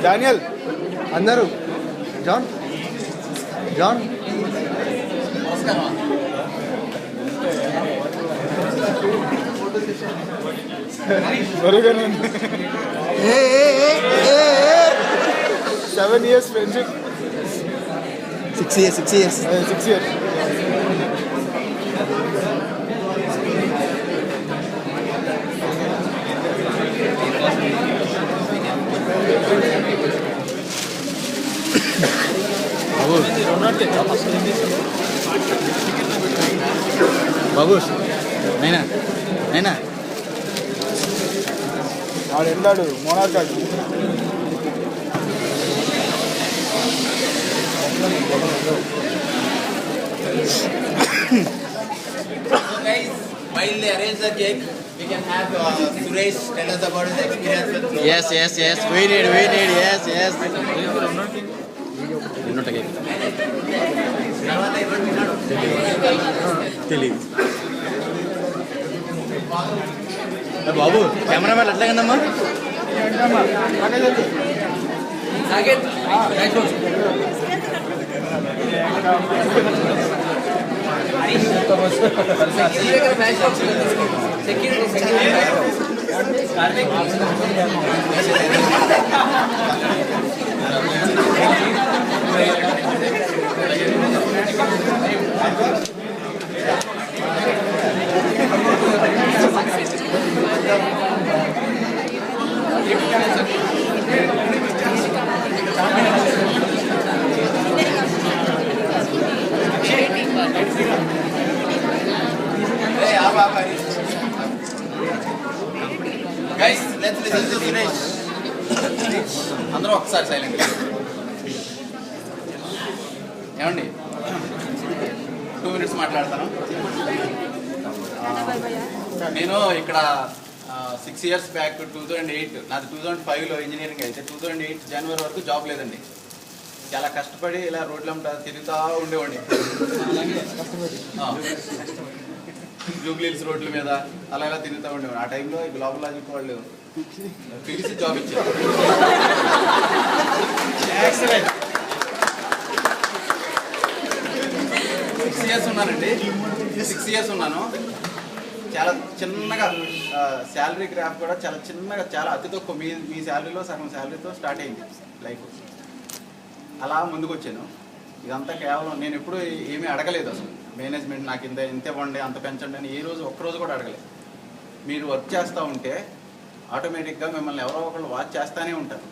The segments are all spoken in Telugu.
డానియల్ అందరూ John John very 7 years friendship. 6 years. 6 years. బాబు నైనా నైనా వాడు ఎండాడు మోనార్కాడు. While they arrange the cake, we can have Suresh tell us about his experience with Flow. Yes. We need. Yes. తెలియదు బాబు cameraman అట్లాగందమ్మా Guys, let's listen to Suresh. అందరూ ఒకసారి సైలెంట్ ఏమండి 2 minutes మాట్లాడతాను. నేను ఇక్కడ 6 years బ్యాక్ 2008 నాది 2005లో ఇంజనీరింగ్ అయితే 2008 జనవరి వరకు జాబ్ లేదండి. చాలా కష్టపడి ఇలా రోడ్లంతా తిరుగుతూ ఉండేవాడిని. జూబ్లీహిల్స్ రోడ్ల మీద అలా ఇలా తిరుగుతూ ఉండేవాడు. ఆ టైంలో గ్లోబల్ లాజిక్ వాళ్ళు పిలిచి జాబ్ ఇచ్చారు. 6 years ఉన్నానండి. 6 years ఉన్నాను. చాలా చిన్నగా శాలరీ గ్రాఫ్ కూడా చాలా చిన్నగా, చాలా అతి తక్కువ. మీ శాలరీలో సగం శాలరీతో స్టార్ట్ అయింది లైఫ్. అలా ముందుకు వచ్చాను. ఇదంతా కేవలం నేను ఎప్పుడు ఏమీ అడగలేదు అసలు. మేనేజ్మెంట్ నాకు ఇంత ఇవ్వండి, అంత పెంచండి అని ఒక్కరోజు కూడా అడగలేదు. మీరు వర్క్ చేస్తూ ఉంటే ఆటోమేటిక్గా మిమ్మల్ని ఎవరో ఒకళ్ళు వాచ్ చేస్తూనే ఉంటారు.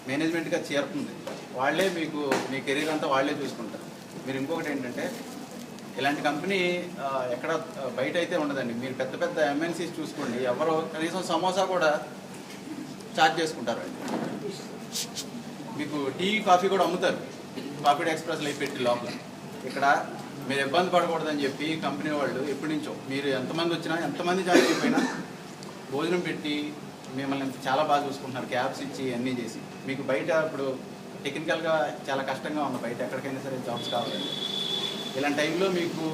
మేనేజ్మెంట్గా చేరుతుంది. వాళ్ళే మీకు మీ కెరీర్ అంతా వాళ్ళే చూసుకుంటారు. మీరు ఇంకొకటి ఏంటంటే, ఇలాంటి కంపెనీ ఎక్కడ బయట అయితే ఉండదండి. మీరు పెద్ద పెద్ద ఎంఎన్సీస్ చూసుకోండి, ఎవరో కనీసం సమోసా కూడా ఛార్జ్ చేసుకుంటారు. మీకు టీ కాఫీ కూడా అమ్ముతారు, కాఫీ ఎక్స్ప్రెస్లో పెట్టి లోపల. ఇక్కడ మీరు ఇబ్బంది పడకూడదని చెప్పి కంపెనీ వాళ్ళు ఎప్పటి నుంచో, మీరు ఎంతమంది వచ్చినా ఎంతమంది జాయిన్ అయిపోయినా భోజనం పెట్టి మిమ్మల్ని చాలా బాగా చూసుకుంటున్నారు. క్యాబ్స్ ఇచ్చి అన్నీ చేసి. మీకు బయట ఇప్పుడు టెక్నికల్గా చాలా కష్టంగా ఉంది, బయట ఎక్కడికైనా సరే జాబ్స్ కావాలండి. ఇలాంటి టైంలో మీకు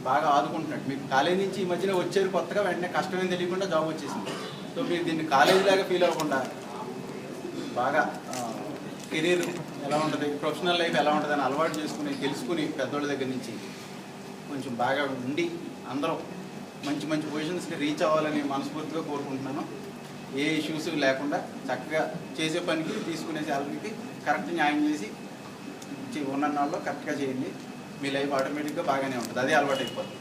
బాగా ఆదుకుంటున్నట్టు. మీకు కాలేజీ నుంచి ఈ మధ్యన వచ్చారు కొత్తగా, వెంటనే కష్టమేం తెలియకుండా జాబ్ వచ్చేసింది. సో మీరు దీన్ని కాలేజీ లాగా ఫీల్ అవ్వకుండా బాగా కెరీర్ ఎలా ఉంటుంది, ప్రొఫెషనల్ లైఫ్ ఎలా ఉంటుంది అని అలవాటు చేసుకుని తెలుసుకుని పెద్దోళ్ళ దగ్గర నుంచి కొంచెం బాగా ఉండి అందరూ మంచి మంచి పొజిషన్స్కి రీచ్ అవ్వాలని మనస్ఫూర్తిగా కోరుకుంటున్నాను. ఏ ఇష్యూస్ లేకుండా చక్కగా చేసే పనికి తీసుకునే శాలరీకి కరెక్ట్ న్యాయం చేసి ఉన్న నాళ్ళు కరెక్ట్గా చేయండి. మీ లైఫ్ ఆటోమేటిక్గా బాగానే ఉంటుంది. అదే అలవాటు అయిపోతుంది.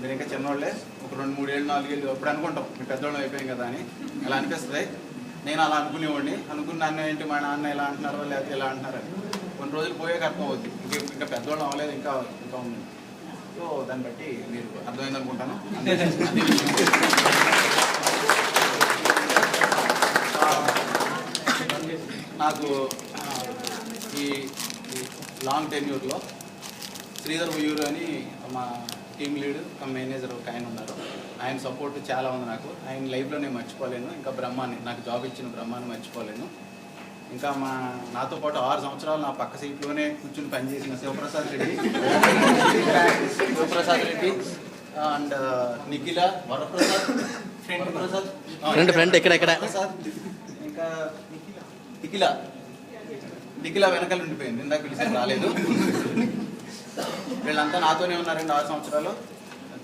మీరు ఇంకా చిన్నవాళ్ళే, ఒక 2, 3 ఏళ్ళు 4 ఏళ్ళు అప్పుడు అనుకుంటాం మీ పెద్దవాళ్ళం అయిపోయాం కదా అని. అలా అనిపిస్తుంది. నేను అలా అనుకునేవాడిని. అనుకున్నాను ఏంటి మా నాన్న ఇలా అంటున్నారో లేకపోతే ఇలా అంటున్నారని. కొన్ని రోజులు పోయాక అర్థం అవుద్ది. ఇంకా పెద్దవాళ్ళం అవ్వలేదు, ఇంకా ఉంది. సో దాన్ని బట్టి మీరు అర్థమైంది అనుకుంటాను. నాకు ఈ లాంగ్ టెన్యూర్లో శ్రీధర్ ఉయ్యూరు అని మా టీమ్ లీడ్ మేనేజర్ ఒక ఆయన ఉన్నారు. ఆయన సపోర్ట్ చాలా ఉంది నాకు. ఆయన లైఫ్లో నేను మర్చిపోలేను. ఇంకా బ్రహ్మాన్ని, నాకు జాబ్ ఇచ్చిన బ్రహ్మాన్ని మర్చిపోలేను. ఇంకా నాతో పాటు 6 సంవత్సరాలు నా పక్క సీట్లోనే కూర్చుని పనిచేసిన శివప్రసాద్ రెడ్డి అండ్ నిఖిల వరప్రసాద్ ఫ్రెండ్ ఎక్కడ ప్రసాద్, ఇంకా నిఖిల వెనకాల ఉండిపోయింది, ఇందాక పిలిచి రాలేదు. వీళ్ళంతా నాతోనే ఉన్నారండి 6 సంవత్సరాలు.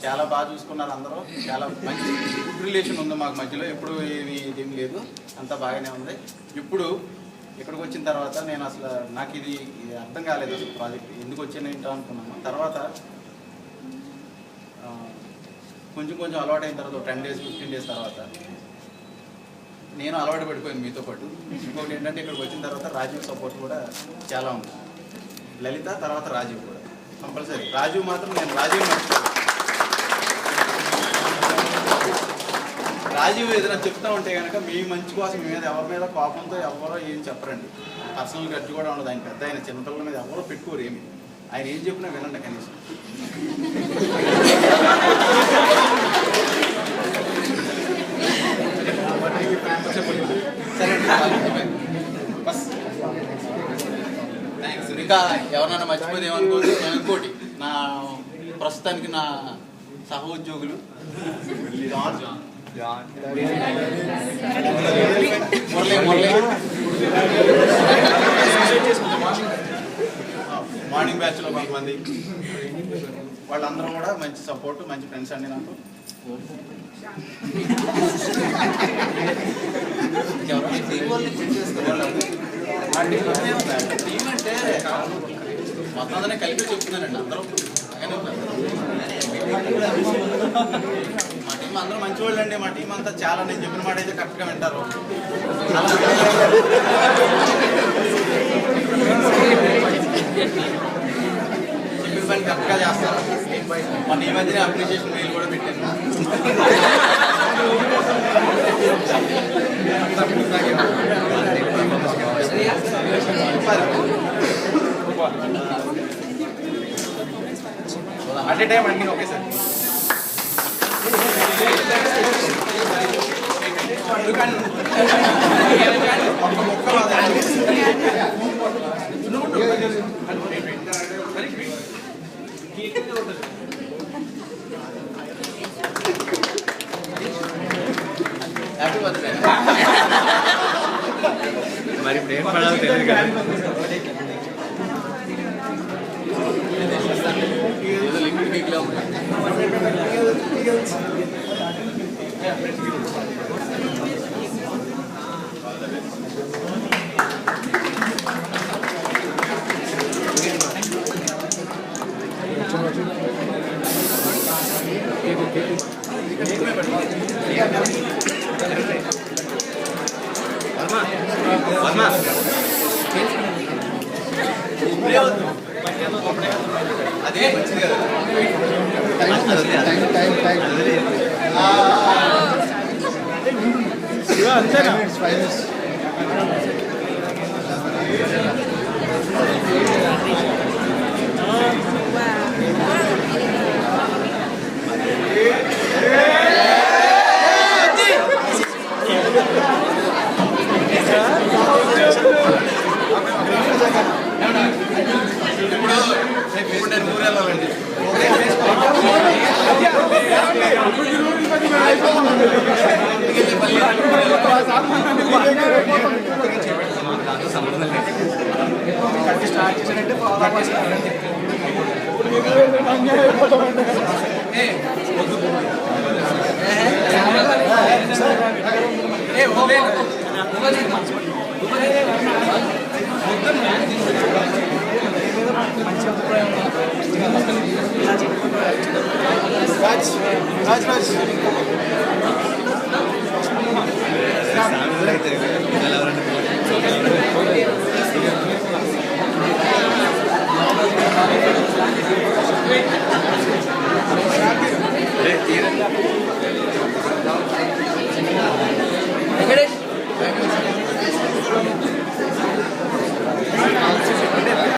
చాలా బాగా చూసుకున్నారు అందరూ. చాలా మంచి గుడ్ రిలేషన్ ఉంది మాకు మధ్యలో. ఎప్పుడు ఏమీ లేదు, అంతా బాగానే ఉంది. ఇప్పుడు ఇక్కడికి వచ్చిన తర్వాత నేను అసలు నాకు ఇది అర్థం కాలేదు. అసలు ప్రాజెక్ట్ ఎందుకు వచ్చాను ఏంటో అనుకున్నాను. తర్వాత కొంచెం అలవాటు అయిన తర్వాత 10 days 15 days తర్వాత నేను అలవాటు పడిపోయాను మీతో పాటు. ఇంకొకటి ఏంటంటే ఇక్కడికి వచ్చిన తర్వాత రాజీవ్ సపోర్ట్ కూడా చాలా ఉంది. లలిత తర్వాత రాజీవ్ కూడా కంపల్సరీ. రాజీవ్ మాత్రం నేను రాజీవ్ ఏదైనా చెప్తా ఉంటే కనుక మీ మంచి కోసం మీ మీద ఎవరి మీద కోపంతో ఎవరో ఏం చెప్పరండి. పర్సనల్ గడ్డి కూడా ఉండదు. ఆయన పెద్ద, ఆయన చిన్నపిల్లల మీద ఎవరో పెట్టుకోరు ఏమి. ఆయన ఏం చెప్పినా వినండి కనీసం. సరే బస్ థ్యాంక్స్. ఇంకా ఎవరన్నా మర్చిపోతే ఏమనుకోవచ్చు. ఇంకోటి నా ప్రస్తుతానికి నా సహోద్యోగులు మురళి మార్నింగ్ బ్యాచ్లో కొంతమంది, వాళ్ళందరం కూడా మంచి సపోర్ట్, మంచి ఫ్రెండ్స్ అండి నాకు. టీం అంటే మొత్తం అందరినీ కలిపి చెప్తున్నానండి. అందరూ మా టీం అందరూ మంచి వాళ్ళు అండి. మా టీం అంతా చాలా, నేను చెప్పిన మాట అయితే కరెక్ట్గా వింటారు. చెప్పిన పని కరెక్ట్గా చేస్తారు. మన ఈ మధ్యనే అప్రిషియేషన్ మెయిల్ కూడా పెట్టాను. అట్ ఏ టైం అన్ని ఓకే సార్. Happy birthday. మరి ఇప్పుడు ఏం పడాలో తెలియదు కదా. ఏదో లిక్విడ్ కేక్లో అదే మంచిది కదా. అంతేనా ఇప్పుడు నేను ఊరు వెళ్ళాలండి. సంబంధం లేదు. స్టార్ట్ చేశారంటే ఏ